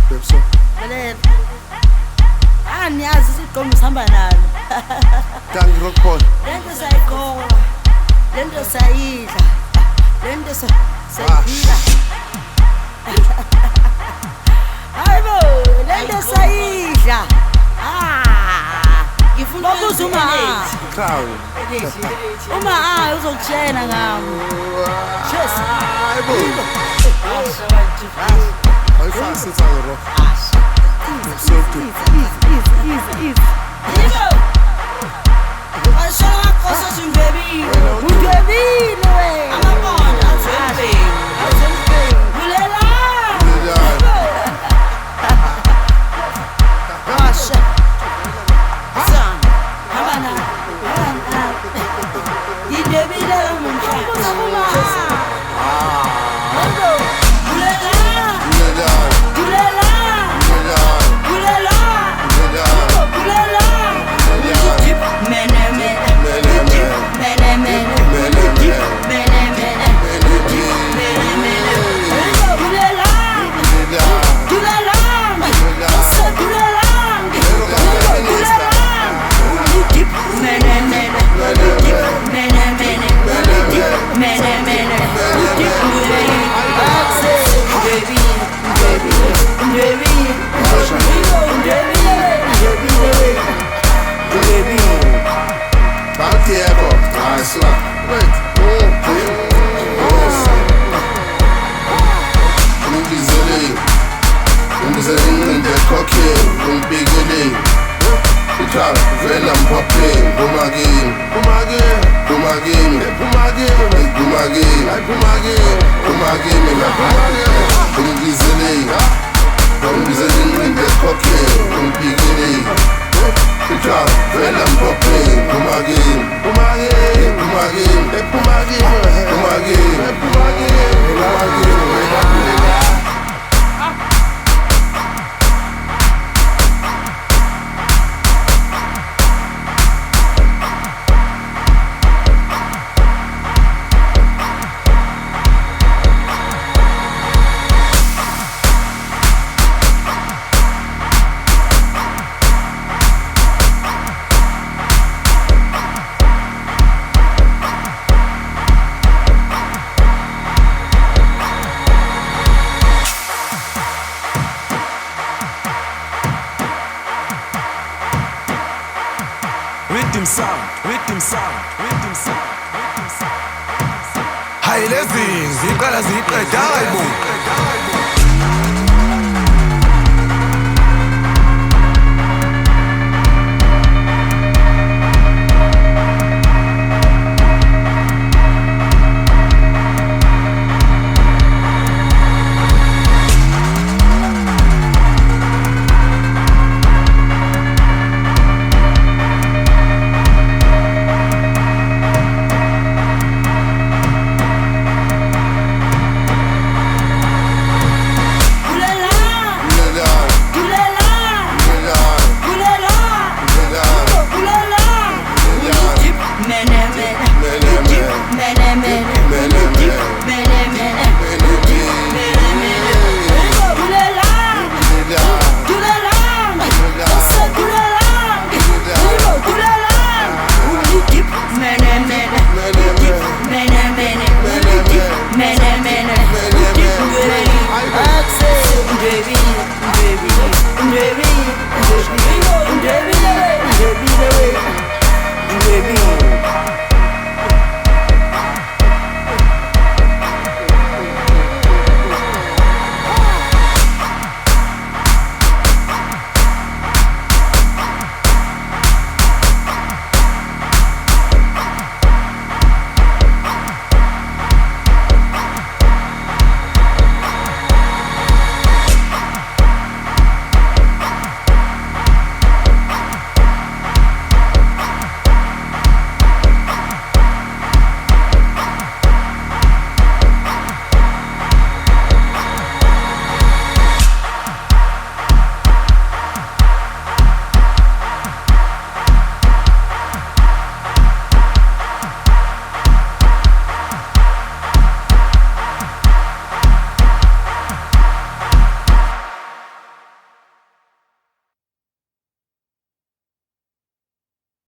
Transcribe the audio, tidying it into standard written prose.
Pepso. Belele. Niyazi isiqombo sihamba nalo. Dangi rockball. Lento sayikhola. Lento sayidla. Lento sayidla. Hayibo, lento sayidla. Ngifuna ukuzuma. Crown. Uma uzokutshena ngami. Cheers. Hayibo. Ayifasi inside rock. So good. Easy. Yibo. Ashaka kosa simbebi. Udebile we. Amabona azembe. Bulela. Asha. San. Habana. Idebile umfana uma. Vela mpoping, boom again, Rhythm sound. Hayi lezi iqala ziqeda hayibo.